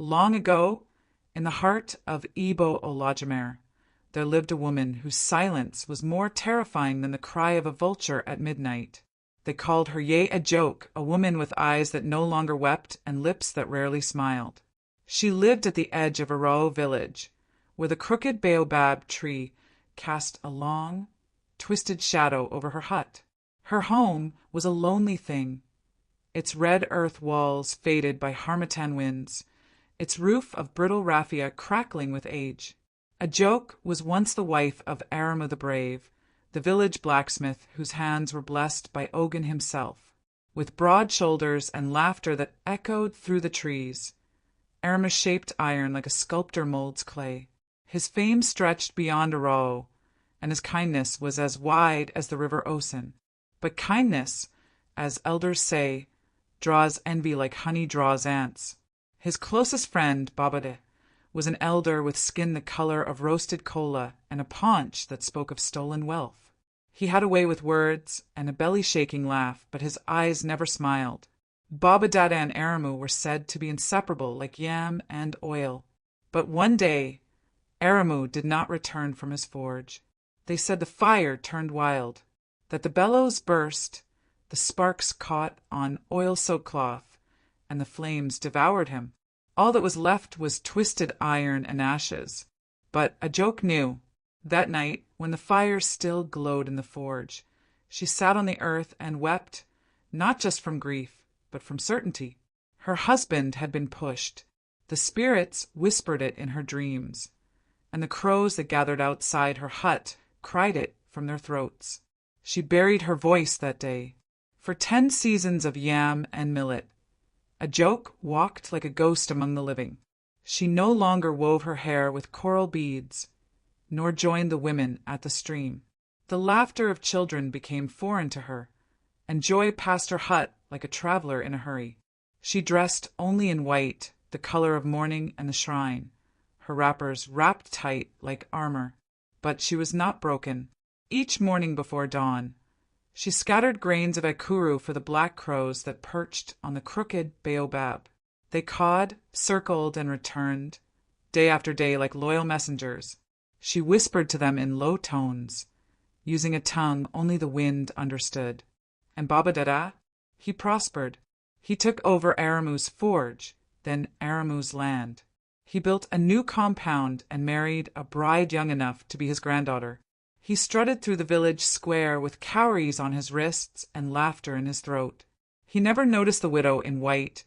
Long ago, in the heart of Igbo Olajumer, there lived a woman whose silence was more terrifying than the cry of a vulture at midnight. They called her Ajoke, a woman with eyes that no longer wept and lips that rarely smiled. She lived at the edge of Irawo village, where the crooked baobab tree cast a long, twisted shadow over her hut. Her home was a lonely thing, its red earth walls faded by harmattan winds, its roof of brittle raffia crackling with age. Ajoke was once the wife of Aremu the Brave, the village blacksmith whose hands were blessed by Ogun himself. With broad shoulders and laughter that echoed through the trees, Aremu shaped iron like a sculptor molds clay. His fame stretched beyond Irawo, and his kindness was as wide as the river Osun. But kindness, as elders say, draws envy like honey draws ants. His closest friend, Babade, was an elder with skin the color of roasted kola and a paunch that spoke of stolen wealth. He had a way with words and a belly-shaking laugh, but his eyes never smiled. Babadada and Aremu were said to be inseparable like yam and oil. But one day, Aremu did not return from his forge. They said the fire turned wild, that the bellows burst, the sparks caught on oil-soaked cloth, and the flames devoured him. All that was left was twisted iron and ashes. But Ajoke knew. That night, when the fire still glowed in the forge, she sat on the earth and wept, not just from grief, but from certainty. Her husband had been pushed. The spirits whispered it in her dreams, and the crows that gathered outside her hut cried it from their throats. She buried her voice that day. For 10 seasons of yam and millet, Ajoke walked like a ghost among the living. She no longer wove her hair with coral beads, nor joined the women at the stream. The laughter of children became foreign to her, and joy passed her hut like a traveler in a hurry. She dressed only in white, the color of mourning and the shrine, her wrappers wrapped tight like armor. But she was not broken. Each morning before dawn, she scattered grains of ekuru for the black crows that perched on the crooked baobab. They cawed, circled, and returned, day after day like loyal messengers. She whispered to them in low tones, using a tongue only the wind understood. And Babadada, he prospered. He took over Aremu's forge, then Aremu's land. He built a new compound and married a bride young enough to be his granddaughter. He strutted through the village square with cowries on his wrists and laughter in his throat. He never noticed the widow in white,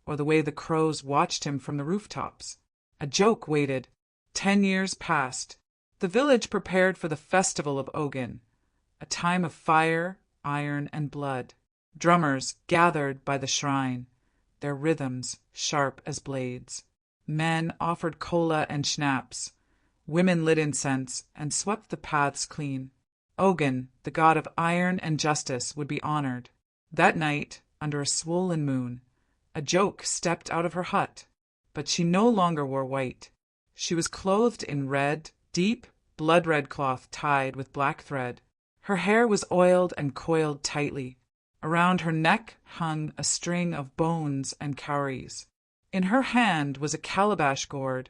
or the way the crows watched him from the rooftops. Ajoke waited. 10 years passed. The village prepared for the festival of Ogun, a time of fire, iron, and blood. Drummers gathered by the shrine, their rhythms sharp as blades. Men offered cola and schnapps. Women lit incense and swept the paths clean. Ogun, the god of iron and justice, would be honored. That night, under a swollen moon, Ajoke stepped out of her hut, but she no longer wore white. She was clothed in red, deep, blood-red cloth tied with black thread. Her hair was oiled and coiled tightly. Around her neck hung a string of bones and cowries. In her hand was a calabash gourd,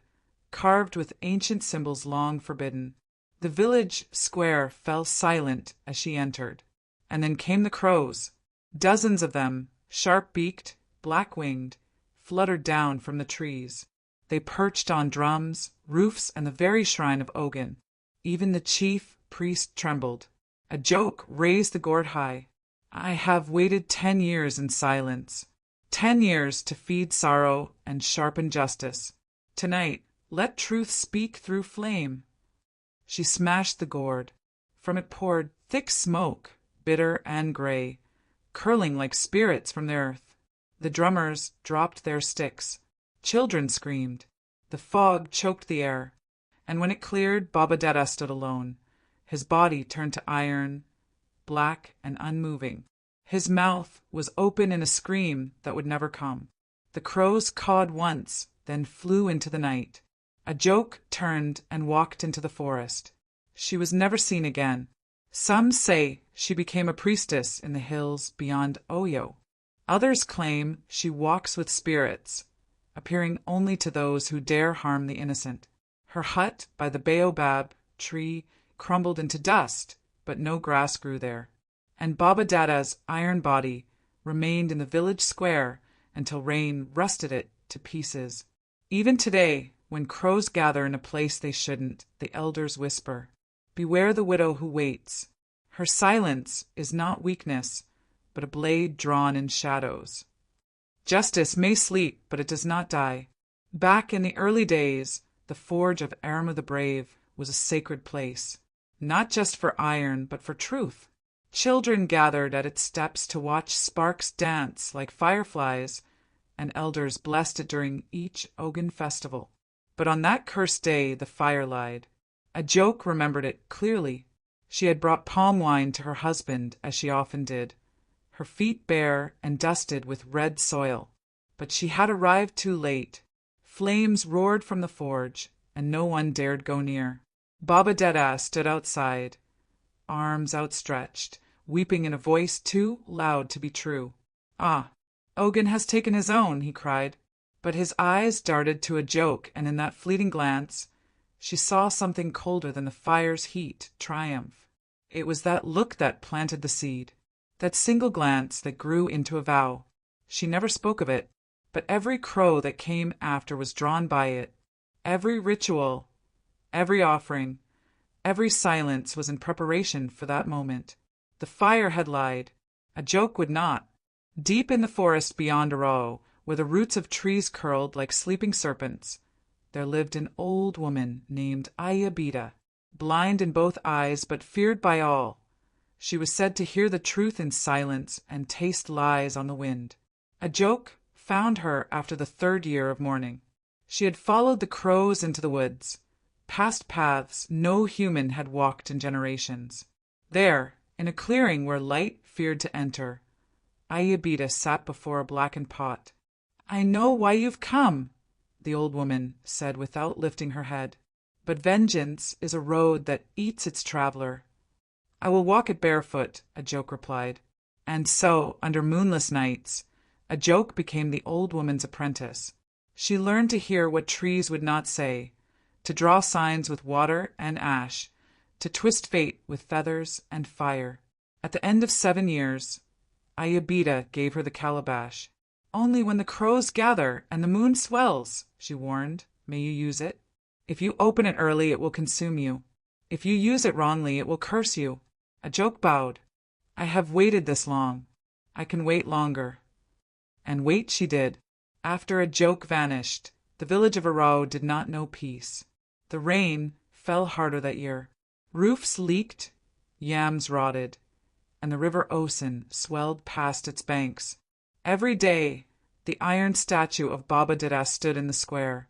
carved with ancient symbols long forbidden. The village square fell silent as she entered. And then came the crows. Dozens of them, sharp-beaked, black-winged, fluttered down from the trees. They perched on drums, roofs, and the very shrine of Ogun. Even the chief priest trembled. Ajoke raised the gourd high. I have waited 10 years in silence. 10 years to feed sorrow and sharpen justice. Tonight, let truth speak through flame. She smashed the gourd. From it poured thick smoke, bitter and gray, curling like spirits from the earth. The drummers dropped their sticks. Children screamed. The fog choked the air. And when it cleared, Babadada stood alone, his body turned to iron, black and unmoving. His mouth was open in a scream that would never come. The crows cawed once, then flew into the night. Ajoke turned and walked into the forest. She was never seen again. Some say she became a priestess in the hills beyond Oyo. Others claim she walks with spirits, appearing only to those who dare harm the innocent. Her hut by the baobab tree crumbled into dust, but no grass grew there. And Baba Dada's iron body remained in the village square until rain rusted it to pieces. Even today, when crows gather in a place they shouldn't, the elders whisper, "Beware the widow who waits. Her silence is not weakness, but a blade drawn in shadows." Justice may sleep, but it does not die. Back in the early days, the forge of Aremu the Brave was a sacred place, not just for iron, but for truth. Children gathered at its steps to watch sparks dance like fireflies, and elders blessed it during each Ogun festival. But on that cursed day, the fire lied. Ajoke remembered it clearly. She had brought palm wine to her husband, as she often did, her feet bare and dusted with red soil. But she had arrived too late. Flames roared from the forge, and no one dared go near. Baba Dada stood outside, arms outstretched, weeping in a voice too loud to be true. "Ah, Ogun has taken his own," he cried. But his eyes darted to Ajoke, and in that fleeting glance she saw something colder than the fire's heat triumph. It was that look that planted the seed, that single glance that grew into a vow. She never spoke of it, but every crow that came after was drawn by it. Every ritual, every offering, every silence was in preparation for that moment. The fire had lied. Ajoke would not. Deep in the forest beyond Irawo, where the roots of trees curled like sleeping serpents, there lived an old woman named Ayabida, blind in both eyes but feared by all. She was said to hear the truth in silence and taste lies on the wind. Ajoke found her after the 3rd year of mourning. She had followed the crows into the woods, past paths no human had walked in generations. There, in a clearing where light feared to enter, Ayabida sat before a blackened pot. "I know why you've come," the old woman said without lifting her head. "But vengeance is a road that eats its traveler." "I will walk it barefoot," Ajoke replied. And so, under moonless nights, Ajoke became the old woman's apprentice. She learned to hear what trees would not say, to draw signs with water and ash, to twist fate with feathers and fire. At the end of 7 years, Ayabida gave her the calabash. "Only when the crows gather and the moon swells," she warned, "may you use it. If you open it early, it will consume you. If you use it wrongly, it will curse you." Ajoke bowed. "I have waited this long. I can wait longer." And wait she did. After Ajoke vanished, the village of Irawo did not know peace. The rain fell harder that year. Roofs leaked, yams rotted, and the river Ogun swelled past its banks. Every day, the iron statue of Baba Dada stood in the square,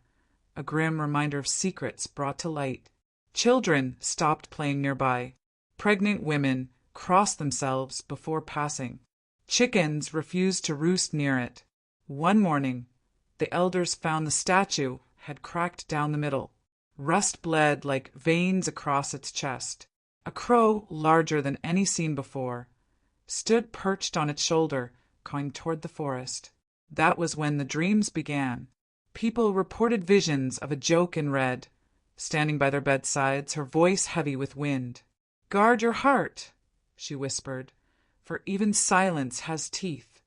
a grim reminder of secrets brought to light. Children stopped playing nearby. Pregnant women crossed themselves before passing. Chickens refused to roost near it. One morning, the elders found the statue had cracked down the middle. Rust bled like veins across its chest. A crow, larger than any seen before, stood perched on its shoulder, going toward the forest. That was when the dreams began. People reported visions of Ajoke in red, standing by their bedsides, her voice heavy with wind. "Guard your heart," she whispered, "for even silence has teeth."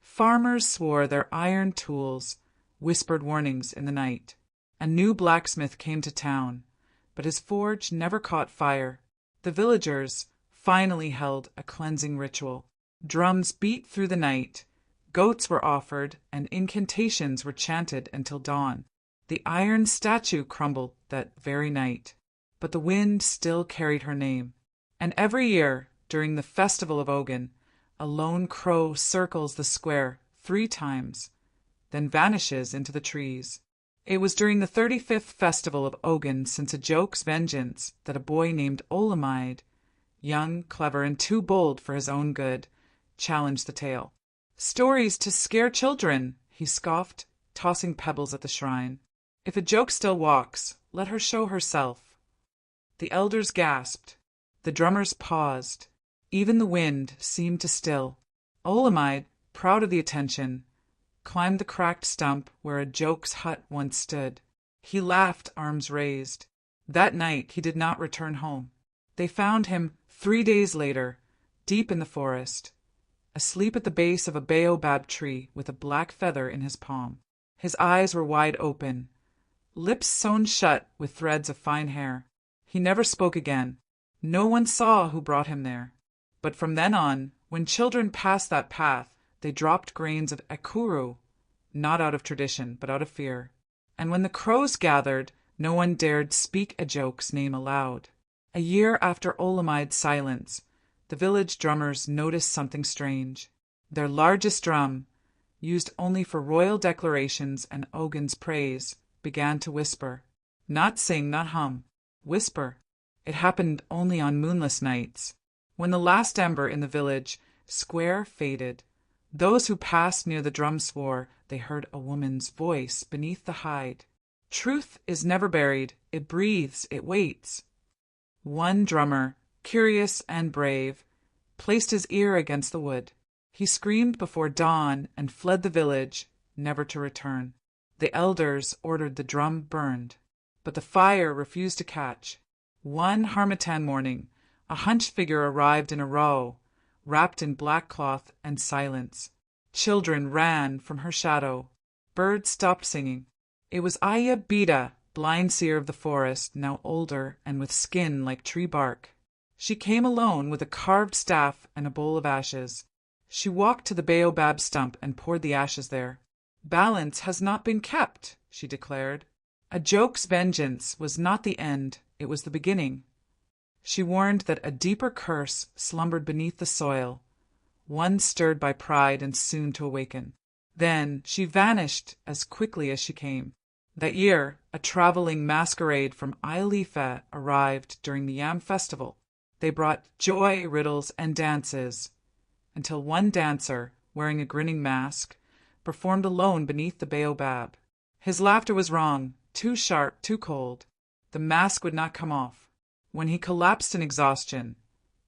Farmers swore their iron tools whispered warnings in the night. A new blacksmith came to town, but his forge never caught fire. The villagers finally held a cleansing ritual. Drums beat through the night, goats were offered, and incantations were chanted until dawn. The iron statue crumbled that very night, but the wind still carried her name. And every year, during the festival of Ogun, a lone crow circles the square 3 times, then vanishes into the trees. It was during the 35th festival of Ogun since Ajoke's vengeance that a boy named Olamide, young, clever, and too bold for his own good, challenged the tale. "Stories to scare children," he scoffed, tossing pebbles at the shrine. "If Ajoke still walks, let her show herself." The elders gasped. The drummers paused. Even the wind seemed to still. Olamide, proud of the attention, climbed the cracked stump where Ajoke's hut once stood. He laughed, arms raised. That night he did not return home. They found him 3 days later, deep in the forest, asleep at the base of a baobab tree with a black feather in his palm. His eyes were wide open, lips sewn shut with threads of fine hair. He never spoke again. No one saw who brought him there. But from then on, when children passed that path, they dropped grains of ekuru, not out of tradition, but out of fear. And when the crows gathered, no one dared speak Ajoke's name aloud. A year after Olamide's silence, the village drummers noticed something strange. Their largest drum, used only for royal declarations and Ogun's praise, began to whisper. Not sing, not hum. Whisper. It happened only on moonless nights. When the last ember in the village square faded, those who passed near the drum swore they heard a woman's voice beneath the hide. Truth is never buried. It breathes, it waits. One drummer, curious and brave, placed his ear against the wood. He screamed before dawn and fled the village, never to return. The elders ordered the drum burned, but the fire refused to catch. One harmattan morning, a hunched figure arrived in Irawo, wrapped in black cloth and silence. Children ran from her shadow. Birds stopped singing. It was Ajoke, blind seer of the forest, now older and with skin like tree bark. She came alone with a carved staff and a bowl of ashes. She walked to the baobab stump and poured the ashes there. Balance has not been kept, she declared. Ajoke's vengeance was not the end, it was the beginning. She warned that a deeper curse slumbered beneath the soil, one stirred by pride and soon to awaken. Then she vanished as quickly as she came. That year, a traveling masquerade from Ife arrived during the Yam festival. They brought joy, riddles, and dances, until one dancer, wearing a grinning mask, performed alone beneath the baobab. His laughter was wrong, too sharp, too cold. The mask would not come off. When he collapsed in exhaustion,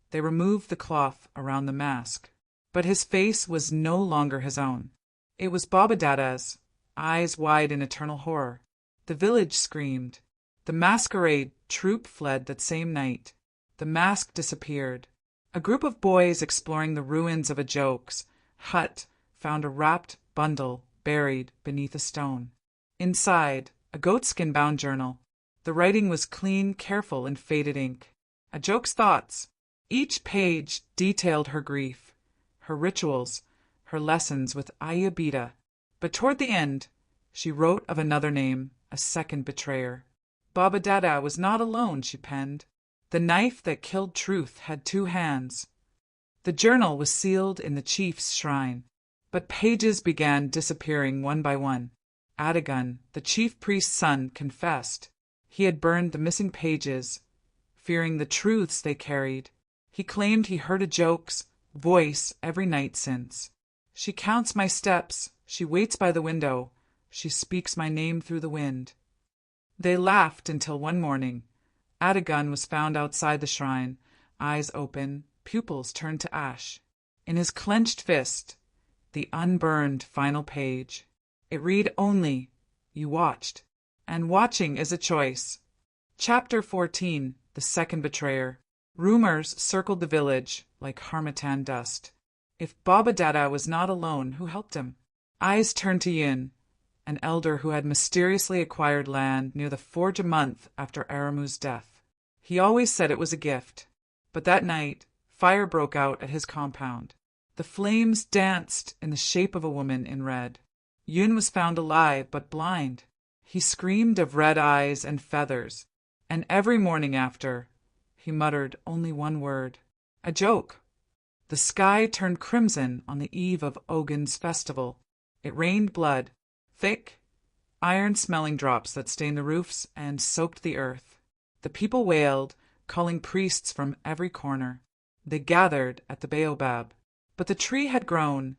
they removed the cloth around the mask. But his face was no longer his own. It was Babadada's, eyes wide in eternal horror. The village screamed. The masquerade troupe fled that same night. The mask disappeared. A group of boys exploring the ruins of Ajoke's hut found a wrapped bundle buried beneath a stone. Inside, a goatskin-bound journal. The writing was clean, careful, in faded ink. Ajoke's thoughts. Each page detailed her grief, her rituals, her lessons with Ajoke. But toward the end, she wrote of another name, a second betrayer. Babadada was not alone, she penned. The knife that killed truth had 2 hands. The journal was sealed in the chief's shrine, but pages began disappearing one by one. Ogun, the chief priest's son, confessed. He had burned the missing pages, fearing the truths they carried. He claimed he heard Ajoke's voice every night since. She counts my steps, she waits by the window, she speaks my name through the wind. They laughed until one morning, Ogun was found outside the shrine, eyes open, pupils turned to ash. In his clenched fist, the unburned final page. It read only, "You watched." And watching is a choice. Chapter 14, The Second Betrayer. Rumors circled the village like harmattan dust. If Babadada was not alone, who helped him? Eyes turned to Yin, an elder who had mysteriously acquired land near the forge a month after Aremu's death. He always said it was a gift. But that night, fire broke out at his compound. The flames danced in the shape of a woman in red. Yun was found alive but blind. He screamed of red eyes and feathers, and every morning after, he muttered only one word, Ajoke. The sky turned crimson on the eve of Ogun's festival. It rained blood, thick, iron-smelling drops that stained the roofs and soaked the earth. The people wailed, calling priests from every corner. They gathered at the baobab. But the tree had grown.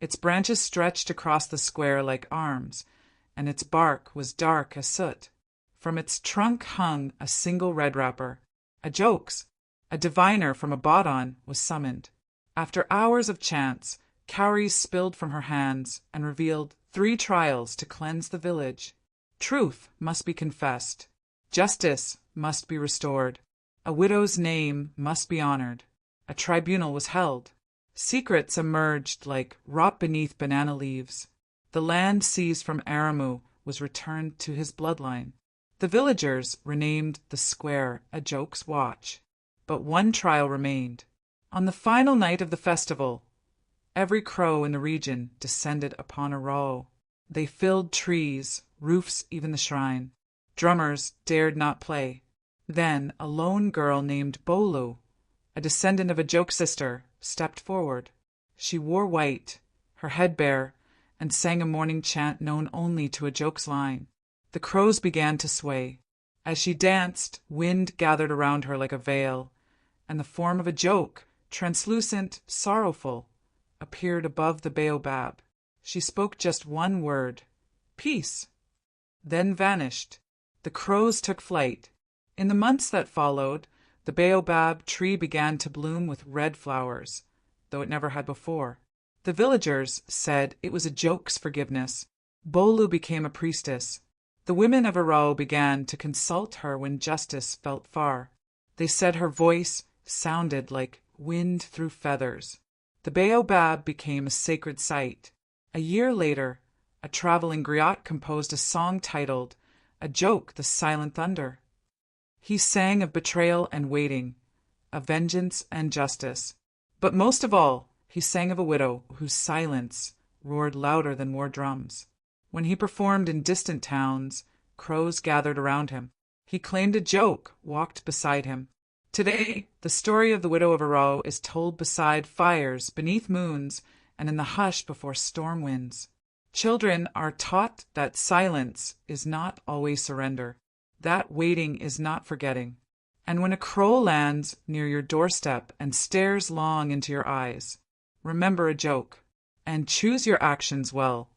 Its branches stretched across the square like arms, and its bark was dark as soot. From its trunk hung a single red wrapper. Ajoke's, a diviner from Abaddon, was summoned. After hours of chants, Cowries spilled from her hands and revealed 3 trials to cleanse the village. Truth must be confessed. Justice must be restored. A widow's name must be honored. A tribunal was held. Secrets emerged like rot beneath banana leaves. The land seized from Aremu was returned to his bloodline. The villagers renamed the square Ajoke's Watch. But one trial remained. On the final night of the festival, every crow in the region descended upon Irawo. They filled trees, roofs, even the shrine. Drummers dared not play. Then a lone girl named Bolu, a descendant of Ajoke's sister, stepped forward. She wore white, her head bare, and sang a mourning chant known only to Ajoke's line. The crows began to sway. As she danced, wind gathered around her like a veil, and the form of Ajoke, translucent, sorrowful, appeared above the baobab. She spoke just one word, peace, then vanished. The crows took flight. In the months that followed, the baobab tree began to bloom with red flowers, though it never had before. The villagers said it was Ajoke's forgiveness. Bolu became a priestess. The women of Irawo began to consult her when justice felt far. They said her voice sounded like wind through feathers. The baobab became a sacred site. A year later, a traveling griot composed a song titled Ajoke the Silent Thunder. He sang of betrayal and waiting, of vengeance and justice. But most of all, he sang of a widow whose silence roared louder than war drums. When he performed in distant towns, crows gathered around him. He claimed Ajoke walked beside him. Today, the story of the widow of Irawo is told beside fires, beneath moons, and in the hush before storm winds. Children are taught that silence is not always surrender, that waiting is not forgetting. And when a crow lands near your doorstep and stares long into your eyes, remember Ajoke, and choose your actions well.